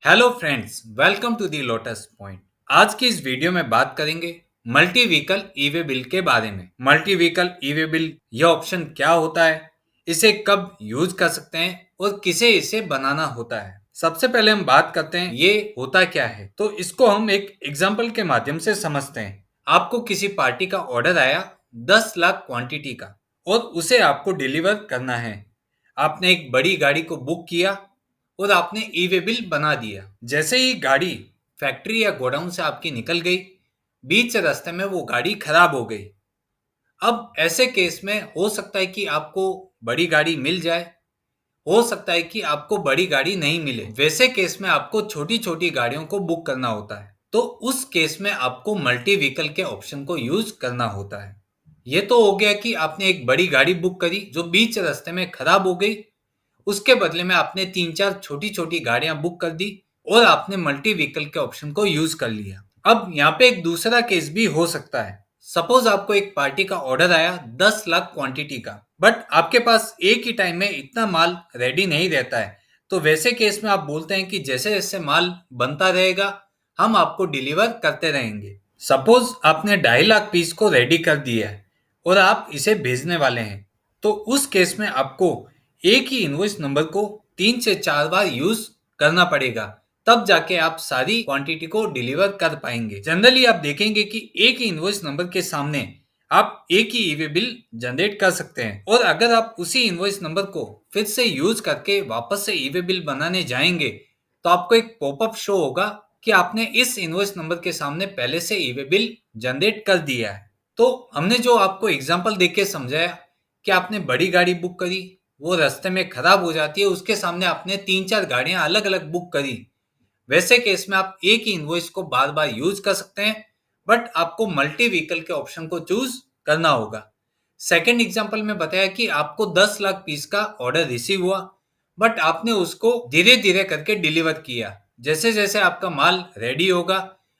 Hello friends, welcome to the Lotus Point. आज की इस वीडियो में बात करेंगे मल्टी व्हीकल ईवे बिल के बारे में। मल्टी व्हीकल ईवे बिल यह ऑप्शन क्या होता है, इसे कब यूज कर सकते हैं और किसे इसे बनाना होता है। सबसे पहले हम बात करते हैं ये होता क्या है। तो इसको हम एक एग्जांपल के माध्यम से समझते हैं। आपको किसी पार्टी का ऑर्डर आया 10 लाख क्वांटिटी का और उसे आपको डिलीवर करना है। आपने एक बड़ी गाड़ी को बुक किया और आपने ई वे बिल बना दिया। जैसे ही गाड़ी फैक्ट्री या गोडाउन से आपकी निकल गई, बीच रास्ते में वो गाड़ी खराब हो गई। अब ऐसे केस में हो सकता है कि आपको बड़ी गाड़ी मिल जाए, हो सकता है कि आपको बड़ी गाड़ी नहीं मिले। वैसे केस में आपको छोटी छोटी गाड़ियों को बुक करना होता है। तो उस केस में आपको मल्टी व्हीकल के ऑप्शन को यूज करना होता है। ये तो हो गया कि आपने एक बड़ी गाड़ी बुक करी जो बीच रास्ते में खराब हो गई। उसके बदले में आपने 3-4 छोटी-छोटी गाड़ियां बुक कर दी और आपने मल्टी व्हीकल के ऑप्शन को यूज कर लिया। अब यहाँ पे एक दूसरा केस भी हो सकता है। सपोज आपको एक पार्टी का ऑर्डर आया 10 लाख क्वांटिटी का, बट आपके पास एक ही टाइम में इतना माल रेडी नहीं रहता है। तो वैसे केस में आप बोलते हैं कि जैसे जैसे माल बनता रहेगा हम आपको डिलीवर करते रहेंगे। सपोज आपने 2.5 लाख पीस को रेडी कर दिया है और आप इसे भेजने वाले हैं। तो उस केस में आपको एक ही इनवॉइस नंबर को 3 से 4 बार यूज करना पड़ेगा, तब जाके आप सारी क्वांटिटी को डिलीवर कर पाएंगे। जनरली आप देखेंगे कि एक ही इनवॉइस नंबर के सामने आप एक ही ईवे बिल जनरेट कर सकते हैं। और अगर आप उसी इनवॉइस नंबर को फिर से यूज करके वापस से ईवे बिल बनाने जाएंगे तो आपको एक पॉपअप शो होगा कि आपने इस इनवॉइस नंबर के सामने पहले से ईवे बिल जनरेट कर दिया है। तो हमने जो आपको एग्जांपल देके समझाया कि आपने बड़ी गाड़ी बुक करी, वो रास्ते में खराब हो जाती है, उसके सामने आपने 3-4 गाड़ियां अलग अलग बुक करी। वैसे केस में आप एक ही इनवॉइस को बार बार यूज कर सकते हैं, बट आपको मल्टी व्हीकल के ऑप्शन को चूज करना होगा। सेकंड एग्जांपल में बताया कि आपको 10 लाख पीस का ऑर्डर रिसीव हुआ, बट आपने उसको धीरे धीरे करके डिलीवर किया। जैसे जैसे आपका माल रेडी होगा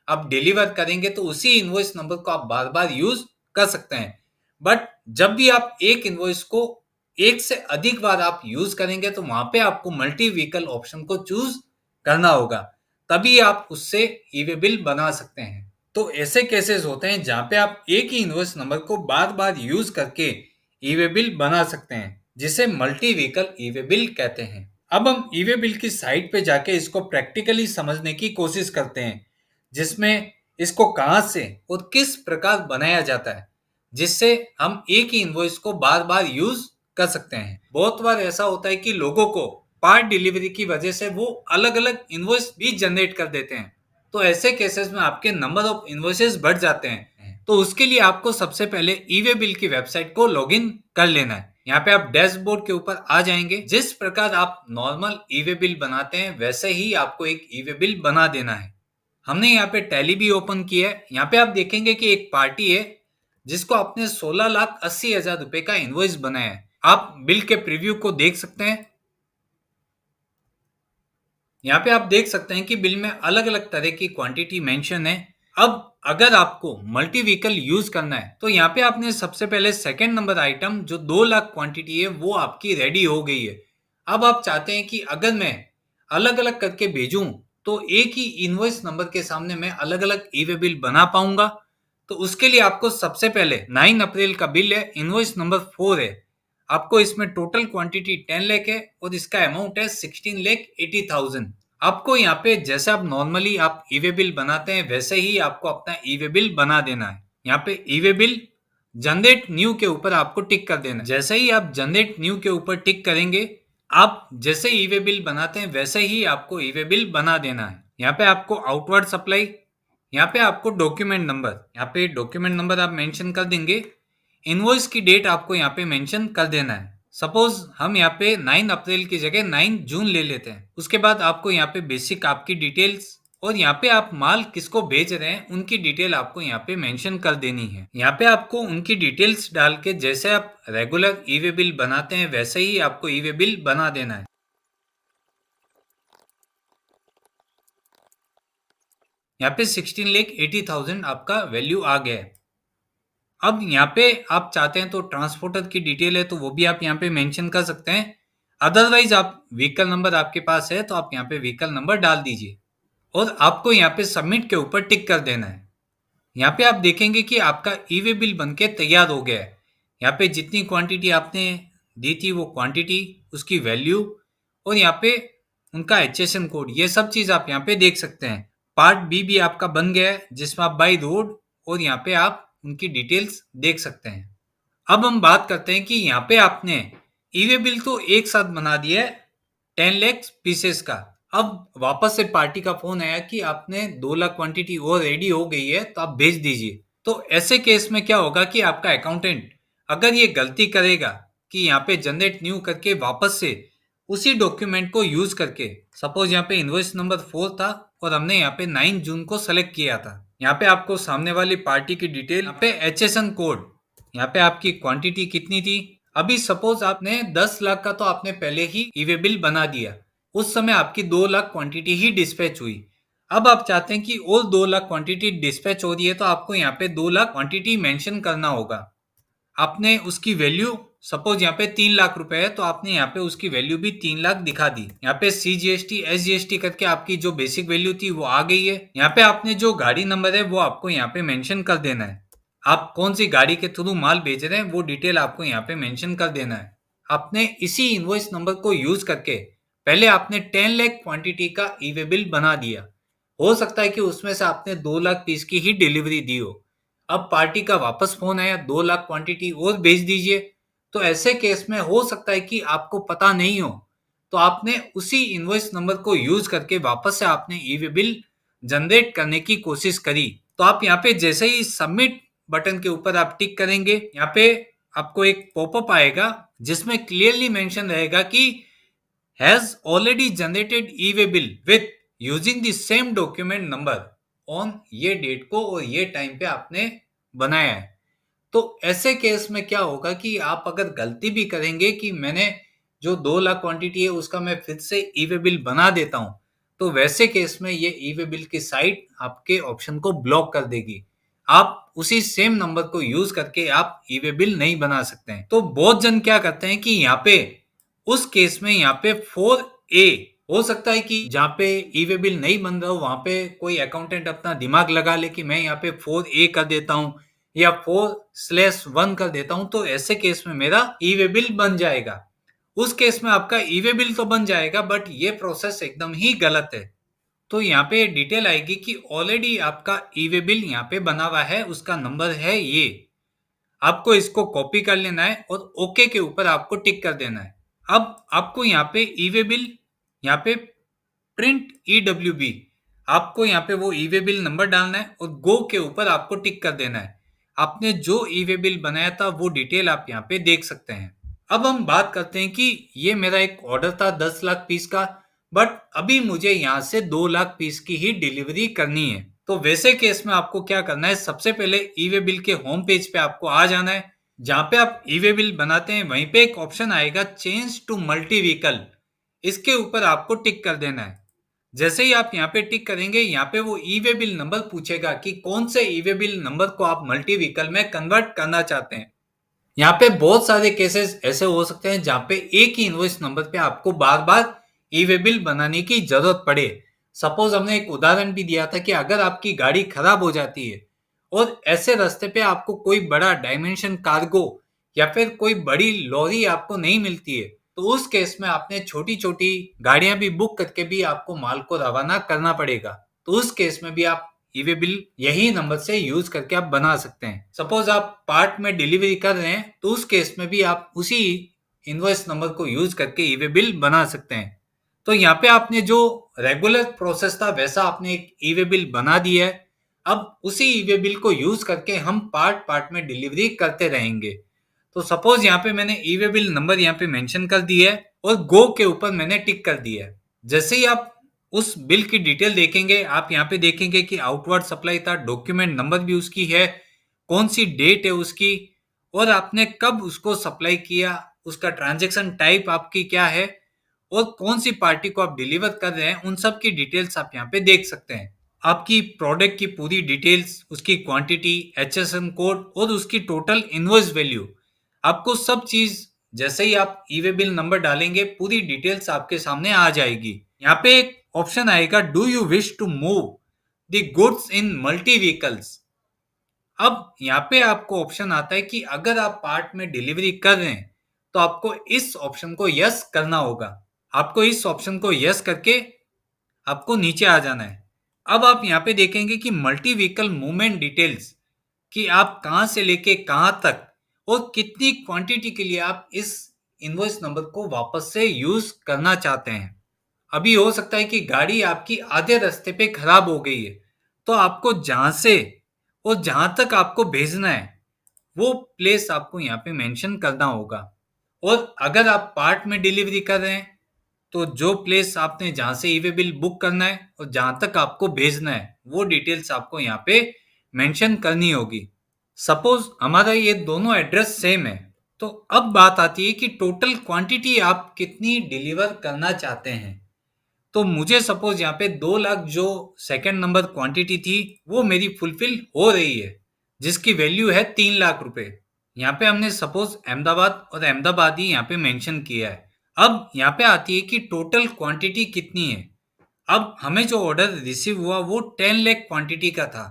आप डिलीवर करेंगे तो उसी इनवॉइस नंबर को आप बार बार यूज कर सकते हैं। बट जब भी आप एक इनवॉइस को एक से अधिक बार आप यूज करेंगे तो वहां पे आपको मल्टी व्हीकल ऑप्शन को चूज करना होगा, तभी आप उससे ई वे बिल बना सकते हैं। तो ऐसे केसेस होते हैं जहां पे आप एक ही इनवॉइस नंबर को बार बार यूज करके ई वे बिल बना सकते हैं, जिसे मल्टी व्हीकल ई वे बिल कहते हैं। अब हम ई वे बिल की साइट पे जाके इसको प्रैक्टिकली समझने की कोशिश करते हैं, जिसमें इसको कहां से और किस प्रकार बनाया जाता है, जिससे हम एक ही इनवॉइस को बार बार यूज कर सकते हैं। बहुत बार ऐसा होता है कि लोगों को पार्ट डिलीवरी की वजह से वो अलग अलग इनवॉइस भी जनरेट कर देते हैं। तो ऐसे केसेस में आपके नंबर ऑफ इनवॉइसेस बढ़ जाते हैं। तो उसके लिए आपको सबसे पहले ई वे बिल की वेबसाइट को लॉगिन कर लेना है। यहाँ पे आप डैशबोर्ड के ऊपर आ जाएंगे। जिस प्रकार आप नॉर्मल ई वे बिल बनाते हैं वैसे ही आपको एक ई वे बिल बना देना है। हमने यहाँ पे टैली भी ओपन किया है। यहाँ पे आप देखेंगे कि एक पार्टी है जिसको आपने 16,80,000 रुपए का इनवॉइस बनाया है। आप बिल के प्रीव्यू को देख सकते हैं। यहाँ पे आप देख सकते हैं कि बिल में अलग अलग तरह की क्वांटिटी मेंशन है। अब अगर आपको मल्टी व्हीकल यूज करना है तो यहाँ पे आपने सबसे पहले सेकंड नंबर आइटम जो 2 लाख क्वांटिटी है वो आपकी रेडी हो गई है। अब आप चाहते हैं कि अगर मैं अलग अलग करके भेजूं तो एक ही इनवॉइस नंबर के सामने मैं अलग अलग ई वे बिल बना पाऊंगा। तो उसके लिए आपको सबसे पहले 9 अप्रैल का बिल है, इनवॉइस नंबर 4 है। आपको इसमें टोटल क्वांटिटी 10 लाख है और इसका अमाउंट है 16,80,000। आपको यहाँ पे जैसे आप नॉर्मली आप ई वे बिल बनाते हैं वैसे ही आपको अपना ई वे बिल बना देना है। यहाँ पे ई वे बिल जनरेट न्यू के ऊपर आपको टिक कर देना है। जैसे ही आप जनरेट न्यू के ऊपर टिक करेंगे, आप जैसे ई वे बिल बनाते हैं वैसे ही आपको ई वे बिल बना देना है। यहाँ पे आपको आउटवर्ड सप्लाई, यहाँ पे आपको डॉक्यूमेंट नंबर, यहाँ पे डॉक्यूमेंट नंबर आप मेंशन कर देंगे। इनवॉइस की डेट आपको यहाँ पे मेंशन कर देना है। सपोज हम यहाँ पे 9 अप्रैल की जगह 9 जून ले लेते हैं। उसके बाद आपको यहाँ पे बेसिक आपकी डिटेल्स और यहाँ पे आप माल किसको भेज रहे हैं उनकी डिटेल आपको यहाँ पे मेंशन कर देनी है। यहाँ पे आपको उनकी डिटेल्स डाल के जैसे आप रेगुलर ई वे बिल बनाते हैं वैसे ही आपको ई वे बिल बना देना है। यहाँ पे 16,80,000 आपका वैल्यू आ गया है। अब यहाँ पे आप चाहते हैं तो ट्रांसपोर्टर की डिटेल है तो वो भी आप यहाँ पे मेंशन कर सकते हैं। अदरवाइज आप व्हीकल नंबर आपके पास है तो आप यहाँ पे व्हीकल नंबर डाल दीजिए और आपको यहाँ पे सबमिट के ऊपर टिक कर देना है। यहाँ पे आप देखेंगे कि आपका ई वे बिल बनके तैयार हो गया है। यहाँ पे जितनी क्वांटिटी आपने दी थी वो क्वांटिटी, उसकी वैल्यू और यहाँ पे उनका एचएसएन कोड, ये सब चीज़ आप यहाँ पे देख सकते हैं। पार्ट बी भी आपका बन गया है जिसमें आप बाई रोड और यहाँ पे आप उनकी डिटेल्स देख सकते हैं। अब हम बात करते हैं कि यहाँ पे आपने ई वे बिल तो एक साथ बना दिया है 10 लाख पीसेस का। अब वापस से पार्टी का फोन आया कि आपने 2 लाख क्वांटिटी और रेडी हो गई है तो आप भेज दीजिए। तो ऐसे केस में क्या होगा कि आपका अकाउंटेंट अगर ये गलती करेगा कि यहाँ पे जनरेट न्यू करके वापस से उसी डॉक्यूमेंट को यूज करके, सपोज यहाँ पे इनवॉइस नंबर 4 था और हमने यहाँ पे 9 जून को सेलेक्ट किया था। यहाँ पे आपको सामने वाली पार्टी की डिटेल, यहाँ पे एचएसएन कोड, यहाँ पे आपकी क्वांटिटी कितनी थी। अभी सपोज आपने 10 लाख का तो आपने पहले ही ई वे बिल बना दिया, उस समय आपकी 2 लाख क्वांटिटी ही डिस्पैच हुई। अब आप चाहते हैं कि और 2 लाख क्वांटिटी डिस्पैच हो रही है तो आपको यहाँ पे 2 लाख क्वांटिटी मेंशन करना होगा। आपने उसकी वैल्यू, सपोज यहाँ पे 3 लाख रुपए है तो आपने यहाँ पे उसकी वैल्यू भी 3 लाख दिखा दी। यहाँ पे CGST SGST करके आपकी जो बेसिक वैल्यू थी वो आ गई है। यहाँ पे आपने जो गाड़ी नंबर है वो आपको यहाँ पे मेंशन कर देना है। आप कौन सी गाड़ी के थ्रू माल भेज रहे हैं वो डिटेल आपको यहाँ पे मेंशन कर देना है। आपने इसी इनवॉइस नंबर को यूज करके पहले आपने 10 लाख क्वांटिटी का ई वे बिल बना दिया। हो सकता है कि उसमें से आपने 2 लाख पीस की ही डिलीवरी दी हो। अब पार्टी का वापस फोन आया 2 लाख क्वांटिटी और भेज दीजिए। तो ऐसे केस में हो सकता है कि आपको पता नहीं हो, तो आपने उसी इनवॉइस नंबर को यूज करके वापस से आपने ई वे बिल जनरेट करने की कोशिश करी। तो आप यहाँ पे जैसे ही सबमिट बटन के ऊपर आप टिक करेंगे, यहाँ पे आपको एक पॉपअप आएगा जिसमें क्लियरली मेंशन रहेगा कि has already generated E way bill with using the same document number on ये डेट को और ये टाइम पे आपने बनाया है। तो ऐसे केस में क्या होगा कि आप अगर गलती भी करेंगे कि मैंने जो 2 लाख क्वांटिटी है उसका मैं फिर से ई वे बिल बना देता हूं, तो वैसे केस में ये ई वे बिल की साइट आपके ऑप्शन को ब्लॉक कर देगी। आप उसी सेम नंबर को यूज करके आप ई वे बिल नहीं बना सकते हैं। तो बहुत जन क्या करते हैं कि यहाँ पे उस केस में यहाँ पे 4A, हो सकता है कि जहाँ पे ई वे बिल नहीं बन रहा हो वहां पे कोई अकाउंटेंट अपना दिमाग लगा ले कि मैं यहाँ पे 4A कर देता हूँ या 4/1 कर देता हूं, तो ऐसे केस में मेरा ई वे बिल बन जाएगा। उस केस में आपका ई वे बिल तो बन जाएगा बट ये प्रोसेस एकदम ही गलत है। तो यहाँ पे डिटेल आएगी कि ऑलरेडी आपका ई वे बिल यहाँ पे बना हुआ है, उसका नंबर है ये। आपको इसको कॉपी कर लेना है और ओके के ऊपर आपको टिक कर देना है। अब आपको यहाँ पे ई वे बिल, यहाँ पे प्रिंट EWB, आपको यहाँ पे वो ई वे बिल नंबर डालना है और गो के ऊपर आपको टिक कर देना है। आपने जो ई वे बिल बनाया था वो डिटेल आप यहाँ पे देख सकते हैं। अब हम बात करते हैं कि ये मेरा एक ऑर्डर था 10 लाख पीस का, बट अभी मुझे यहाँ से 2 लाख पीस की ही डिलीवरी करनी है। तो वैसे केस में आपको क्या करना है, सबसे पहले ई वे बिल के होम पेज पे आपको आ जाना है। जहाँ पे आप ई वे बिल बनाते हैं वहीं पे एक ऑप्शन आएगा चेंज टू मल्टी व्हीकल, इसके ऊपर आपको टिक कर देना है। जैसे ही आप यहाँ पे टिक करेंगे, यहाँ पे वो ई वे बिल नंबर पूछेगा कि कौन से ई वे बिल नंबर को आप मल्टी व्हीकल में कन्वर्ट करना चाहते हैं। यहाँ पे बहुत सारे केसेस ऐसे हो सकते हैं जहाँ पे एक ही इनवॉइस नंबर पे आपको बार बार ई वे बिल बनाने की जरूरत पड़े। सपोज हमने एक उदाहरण भी दिया था कि अगर आपकी गाड़ी खराब हो जाती है और ऐसे रास्ते पे आपको कोई बड़ा डायमेंशन कार्गो या फिर कोई बड़ी लॉरी आपको नहीं मिलती है, तो उस केस में आपने छोटी छोटी गाड़ियां भी बुक करके भी आपको माल को रवाना करना पड़ेगा। तो उस केस में भी आप ई वे बिल यही नंबर से यूज करके आप बना सकते हैं। सपोज आप पार्ट में डिलीवरी कर रहे हैं तो उस केस में भी आप उसी इनवॉइस नंबर को यूज करके ई वे बिल बना सकते हैं। तो यहाँ पे आपने जो रेगुलर प्रोसेस था वैसा आपने एक ई वे बिल बना दिया है। अब उसी ई वे बिल को यूज करके हम पार्ट पार्ट में डिलीवरी करते रहेंगे। तो सपोज यहाँ पे मैंने ई वे बिल नंबर यहाँ पे मेंशन कर दिया है और गो के ऊपर मैंने टिक कर दिया है। जैसे ही आप उस बिल की डिटेल देखेंगे, आप यहाँ पे देखेंगे कि आउटवर्ड सप्लाई था, डॉक्यूमेंट नंबर भी उसकी है, कौन सी डेट है उसकी और आपने कब उसको सप्लाई किया, उसका ट्रांजैक्शन टाइप आपकी क्या है और कौन सी पार्टी को आप डिलीवर कर रहे हैं, उन सब की डिटेल्स आप यहाँ पे देख सकते हैं। आपकी प्रोडक्ट की पूरी डिटेल्स, उसकी क्वांटिटी, HSN कोड और उसकी टोटल इनवॉइस वैल्यू, आपको सब चीज जैसे ही आप ई वे बिल नंबर डालेंगे पूरी डिटेल्स आपके सामने आ जाएगी। यहाँ पे एक ऑप्शन आएगा, do you wish to move the goods in multi vehicles. अब यहाँ पे आपको ऑप्शन आता है कि अगर आप पार्ट में डिलीवरी कर रहे हैं तो आपको इस ऑप्शन को यस करना होगा। आपको इस ऑप्शन को यस करके आपको नीचे आ जाना है। अब आप यहाँ पे देखेंगे कि मल्टी व्हीकल मूवमेंट डिटेल्स, कि आप कहाँ से लेके कहाँ तक और कितनी क्वांटिटी के लिए आप इस इनवॉइस नंबर को वापस से यूज करना चाहते हैं। अभी हो सकता है कि गाड़ी आपकी आधे रास्ते पे खराब हो गई है, तो आपको जहां से और जहां तक आपको भेजना है वो प्लेस आपको यहाँ पे मेंशन करना होगा। और अगर आप पार्ट में डिलीवरी कर रहे हैं तो जो प्लेस आपने जहां से ई वे बिल बुक करना है और जहां तक आपको भेजना है वो डिटेल्स आपको यहाँ पे मेंशन करनी होगी। सपोज हमारा ये दोनों एड्रेस सेम है, तो अब बात आती है कि टोटल क्वांटिटी आप कितनी डिलीवर करना चाहते हैं। तो मुझे सपोज यहाँ पे 2 लाख जो सेकंड नंबर क्वांटिटी थी वो मेरी फुलफिल हो रही है, जिसकी वैल्यू है 3 लाख रुपए। यहाँ पे हमने सपोज अहमदाबाद और अहमदाबाद ही यहाँ पे मेंशन किया है। अब यहाँ पे आती है कि टोटल क्वांटिटी कितनी है। अब हमें जो ऑर्डर रिसीव हुआ वो 10 लाख क्वांटिटी का था,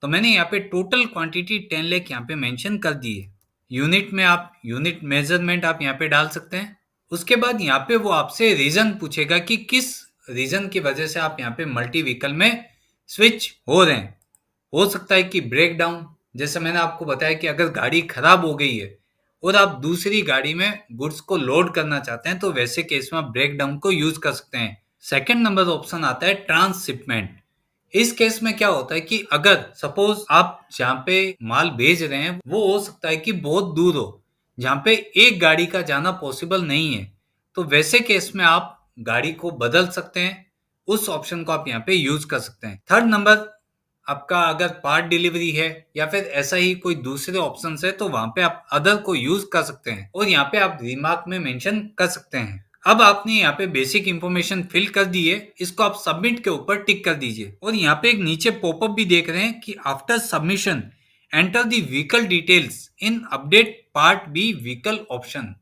तो मैंने यहाँ पे टोटल क्वांटिटी 10 लाख यहाँ पे मेंशन कर दी है। यूनिट में आप यूनिट मेजरमेंट आप यहाँ पे डाल सकते हैं। उसके बाद यहाँ पे वो आपसे रीजन पूछेगा कि किस रीजन की वजह से आप यहाँ पे मल्टी व्हीकल में स्विच हो रहे हैं। हो सकता है कि ब्रेक डाउन, जैसे मैंने आपको बताया कि अगर गाड़ी खराब हो गई है और आप दूसरी गाड़ी में गुड्स को लोड करना चाहते हैं तो वैसे केस में आप ब्रेक डाउन को यूज कर सकते हैं। सेकंड नंबर ऑप्शन आता है ट्रांसशिपमेंट। इस केस में क्या होता है कि अगर सपोज आप जहाँ पे माल भेज रहे हैं वो हो सकता है कि बहुत दूर हो, जहाँ पे एक गाड़ी का जाना पॉसिबल नहीं है, तो वैसे केस में आप गाड़ी को बदल सकते हैं। उस ऑप्शन को आप यहाँ पे यूज कर सकते हैं। थर्ड नंबर आपका अगर पार्ट डिलीवरी है या फिर ऐसा ही कोई दूसरे ऑप्शन है तो वहां पे आप अदर को यूज कर सकते हैं और यहाँ पे आप रिमार्क में मेंशन कर सकते हैं। अब आपने यहाँ पे बेसिक इंफॉर्मेशन फिल कर दी है, इसको आप सबमिट के ऊपर टिक कर दीजिए। और यहाँ पे एक नीचे पॉपअप भी देख रहे हैं कि after submission enter the vehicle details in update part B vehicle option.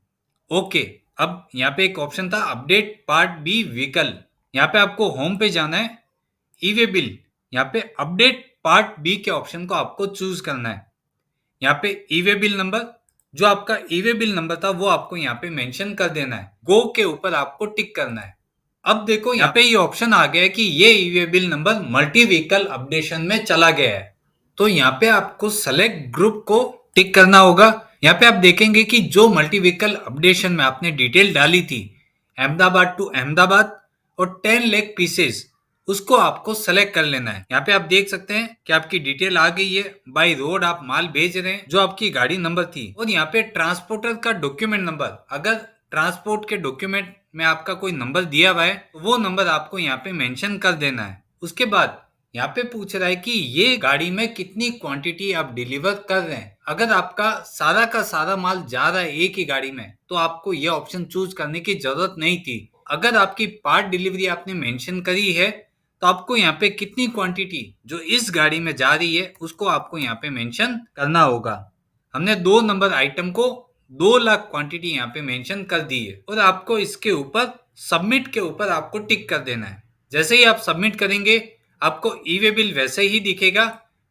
Okay, अब यहाँ पे एक ऑप्शन था अपडेट पार्ट बी व्हीकल। यहाँ पे आपको होम पे जाना है, ई वे बिल, यहाँ पे अपडेट पार्ट बी के ऑप्शन को आपको चूज करना है। यहाँ पे ई वे बिल नंबर, जो आपका ई वे बिल नंबर था वो आपको यहाँ पे मेंशन कर देना है। गो के ऊपर आपको टिक करना है। अब देखो यहाँ पे ये ऑप्शन आ गया है कि ये E way bill number multi vehicle updation में चला गया है। तो यहाँ पे आपको सेलेक्ट ग्रुप को टिक करना होगा। यहाँ पे आप देखेंगे कि जो मल्टी व्हीकल अपडेशन में आपने डिटेल डाली थी अहमदाबाद टू अहमदाबाद और 10 लाख पीसेस, उसको आपको सेलेक्ट कर लेना है। यहाँ पे आप देख सकते हैं कि आपकी डिटेल आ गई है। बाय रोड आप माल भेज रहे हैं जो आपकी गाड़ी नंबर थी। और यहाँ पे ट्रांसपोर्टर का डॉक्यूमेंट नंबर, अगर ट्रांसपोर्ट के डॉक्यूमेंट में आपका कोई नंबर दिया हुआ है तो वो नंबर आपको यहाँ पे मेंशन कर देना है। उसके बाद यहाँ पे पूछ रहा है कि ये गाड़ी में कितनी क्वांटिटी आप डिलीवर कर रहे हैं। अगर आपका सारा का सारा माल जा रहा है एक ही गाड़ी में तो आपको ये ऑप्शन चूज करने की जरूरत नहीं थी। अगर आपकी पार्ट डिलीवरी आपने मेंशन करी है तो आपको यहाँ पे कितनी क्वांटिटी जो इस गाड़ी में जा रही है उसको आपको यहाँ पे मेंशन करना होगा। हमने 2 नंबर आइटम को 2 लाख क्वांटिटी यहाँ पे मेंशन कर दी है और आपको इसके ऊपर सबमिट के ऊपर आपको टिक कर देना है। जैसे ही आप सबमिट करेंगे आपको ई वे बिल वैसे ही दिखेगा,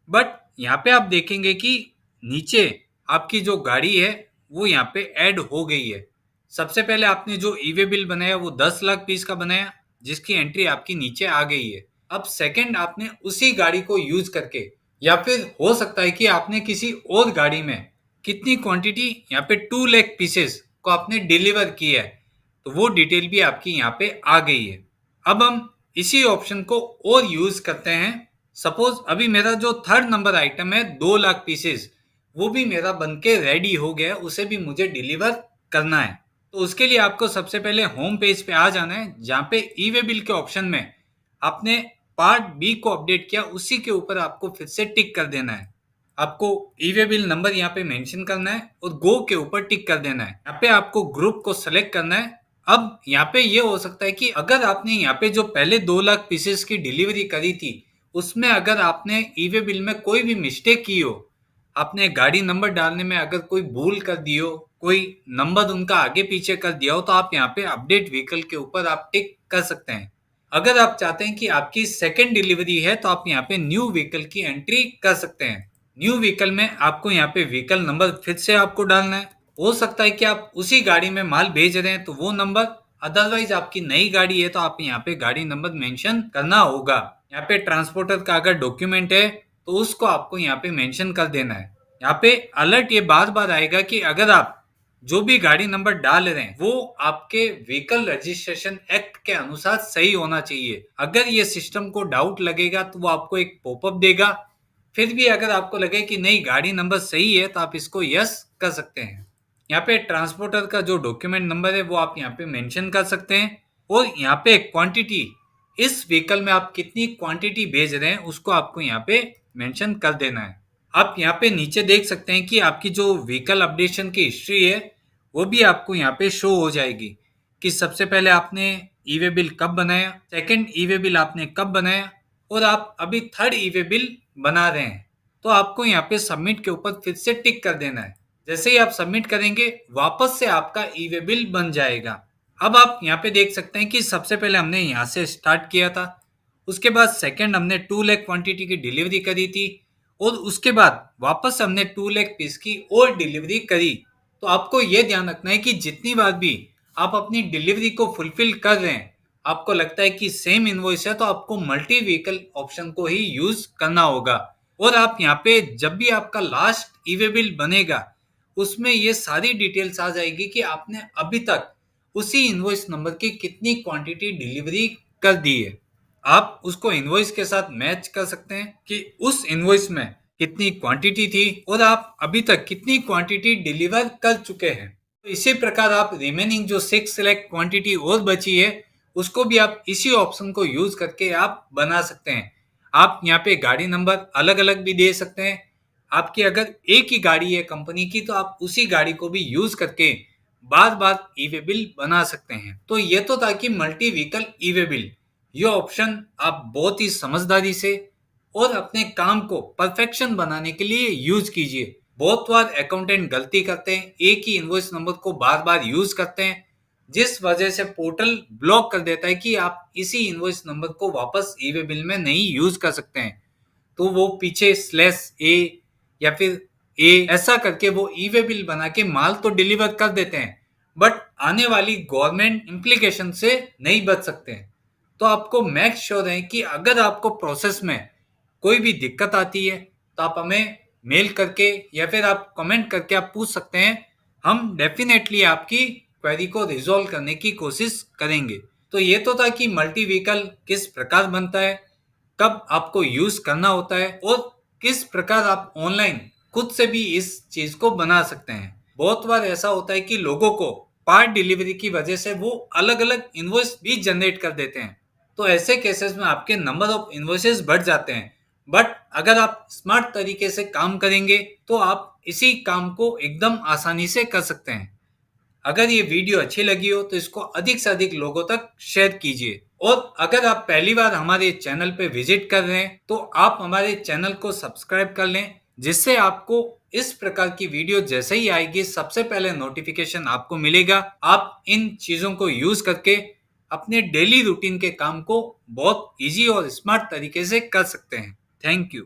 बट यहाँ पे आप देखेंगे कि नीचे आपकी जो गाड़ी है वो यहाँ पे ऐड हो गई है। सबसे पहले आपने जो ई वे बिल बनाया वो 10 लाख पीस का बनाया, जिसकी एंट्री आपकी नीचे आ गई है। अब सेकंड आपने उसी गाड़ी को यूज करके या फिर हो सकता है कि आपने किसी और गाड़ी में कितनी क्वांटिटी यहाँ पे 2 लाख पीसेस को आपने डिलीवर किया है, तो वो डिटेल भी आपकी यहाँ पे आ गई है। अब हम इसी ऑप्शन को और यूज करते हैं। सपोज अभी मेरा जो थर्ड नंबर आइटम है 2 लाख पीसेस, वो भी मेरा बनके रेडी हो गया है, उसे भी मुझे डिलीवर करना है। तो उसके लिए आपको सबसे पहले होम पेज पे आ जाना है, जहाँ पे ई वे बिल के ऑप्शन में आपने पार्ट बी को अपडेट किया उसी के ऊपर आपको फिर से टिक कर देना है। आपको ई वे बिल नंबर यहाँ पे मेंशन करना है और गो के ऊपर टिक कर देना है। यहाँ पे आपको ग्रुप को सेलेक्ट करना है। अब यहाँ पे ये हो सकता है कि अगर आपने यहाँ पे जो पहले 2 लाख पीसेस की डिलीवरी करी थी उसमें अगर आपने ई वे बिल में कोई भी मिस्टेक की हो, आपने गाड़ी नंबर डालने में अगर कोई भूल कर दी हो, कोई नंबर उनका आगे पीछे कर दिया हो, तो आप यहाँ पे अपडेट व्हीकल के ऊपर आप टिक कर सकते हैं। अगर आप चाहते हैं कि आपकी सेकंड डिलीवरी है तो आप यहाँ पे न्यू व्हीकल की एंट्री कर सकते हैं। न्यू व्हीकल में आपको यहाँ पे व्हीकल नंबर फिर से आपको डालना है। हो सकता है कि आप उसी गाड़ी में माल भेज रहे हैं तो वो नंबर, अदरवाइज आपकी नई गाड़ी है तो आप यहाँ पे गाड़ी नंबर मेंशन करना होगा। यहाँ पे ट्रांसपोर्टर का अगर डॉक्यूमेंट है तो उसको आपको यहाँ पे मेंशन कर देना है। यहाँ पे अलर्ट ये बार बार आएगा कि अगर आप जो भी गाड़ी नंबर डाल रहे हैं वो आपके व्हीकल रजिस्ट्रेशन एक्ट के अनुसार सही होना चाहिए। अगर ये सिस्टम को डाउट लगेगा तो वो आपको एक पॉपअप देगा। फिर भी अगर आपको लगे कि नहीं गाड़ी नंबर सही है तो आप इसको यस कर सकते हैं। यहाँ पे ट्रांसपोर्टर का जो डॉक्यूमेंट नंबर है वो आप यहाँ पे मेंशन कर सकते हैं और यहाँ पे क्वांटिटी, इस व्हीकल में आप कितनी क्वांटिटी भेज रहे हैं उसको आपको यहाँ पे मेंशन कर देना है। आप यहाँ पे नीचे देख सकते हैं कि आपकी जो व्हीकल अपडेशन की हिस्ट्री है वो भी आपको यहाँ पे शो हो जाएगी कि सबसे पहले आपने ई वे बिल कब बनाया, सेकंड ई वे बिल आपने कब बनाया और आप अभी थर्ड ई वे बिल बना रहे हैं। तो आपको यहाँ पे सबमिट के ऊपर फिर से टिक कर देना है। जैसे ही आप सबमिट करेंगे वापस से आपका ई वे बिल बन जाएगा। अब आप यहाँ पे देख सकते हैं कि सबसे पहले हमने यहाँ से स्टार्ट किया था, उसके बाद सेकंड हमने 2 लाख क्वांटिटी की डिलीवरी करी थी और उसके बाद वापस हमने 2 लाख पीस की और डिलीवरी करी। तो आपको यह ध्यान रखना है कि जितनी बार भी आप अपनी डिलीवरी को फुलफिल कर रहे हैं, आपको लगता है कि सेम इनवॉइस है तो आपको मल्टी व्हीकल ऑप्शन को ही यूज करना होगा। और आप यहाँ पे जब भी आपका लास्ट ई वे बिल बनेगा उसमें ये सारी डिटेल्स आ जाएगी कि आपने अभी तक उसी इनवॉइस नंबर की कितनी क्वांटिटी डिलीवरी कर दी है। आप उसको इनवॉइस के साथ मैच कर सकते हैं कि उस इनवॉइस में कितनी क्वांटिटी थी और आप अभी तक कितनी क्वांटिटी डिलीवर कर चुके हैं। तो इसी प्रकार आप रिमेनिंग जो 6 लाख क्वांटिटी और बची है उसको भी आप इसी ऑप्शन को यूज करके आप बना सकते हैं। आप यहाँ पे गाड़ी नंबर अलग अलग भी दे सकते हैं। आपकी अगर एक ही गाड़ी है कंपनी की तो आप उसी गाड़ी को भी यूज करके बार बार ई वे बिल बना सकते हैं। तो ये तो था कि मल्टी व्हीकल ई वे बिल, ये ऑप्शन आप बहुत ही समझदारी से और अपने काम को परफेक्शन बनाने के लिए यूज कीजिए। बहुत बार अकाउंटेंट गलती करते हैं, एक ही इनवॉइस नंबर को बार बार यूज करते हैं जिस वजह से पोर्टल ब्लॉक कर देता है कि आप इसी इनवॉइस नंबर को वापस ई वे बिल में नहीं यूज कर सकते हैं। तो वो पीछे स्लैश ए या फिर ए ऐसा करके वो ई वे बिल बना के माल तो डिलीवर कर देते हैं बट आने वाली गवर्नमेंट इम्प्लीकेशन से नहीं बच सकते हैं। तो आपको मेक श्योर है कि अगर आपको प्रोसेस में कोई भी दिक्कत आती है तो आप हमें मेल करके या फिर आप कमेंट करके आप पूछ सकते हैं। हम डेफिनेटली आपकी क्वेरी को रिजॉल्व करने की कोशिश करेंगे। तो ये तो था कि मल्टी व्हीकल किस प्रकार बनता है, कब आपको यूज करना होता है और किस प्रकार आप ऑनलाइन खुद से भी इस चीज को बना सकते हैं। बहुत बार ऐसा होता है कि लोगों को पार्ट डिलीवरी की वजह से वो अलग अलग इनवॉइस भी जनरेट कर देते हैं। तो ऐसे केसेस में आपके नंबर ऑफ इनवॉइसेस बढ़ जाते हैं। बट अगर आप स्मार्ट तरीके से काम करेंगे तो आप इसी काम को एकदम आसानी से कर सकते हैं। अगर ये वीडियो अच्छी लगी हो तो इसको अधिक से अधिक लोगों तक शेयर कीजिए और अगर आप पहली बार हमारे चैनल पे विजिट कर रहे हैं तो आप हमारे चैनल को सब्सक्राइब कर लें, जिससे आपको इस प्रकार की वीडियो जैसे ही आएगी सबसे पहले नोटिफिकेशन आपको मिलेगा। आप इन चीजों को यूज करके अपने डेली रूटीन के काम को बहुत इजी और स्मार्ट तरीके से कर सकते हैं। Thank you.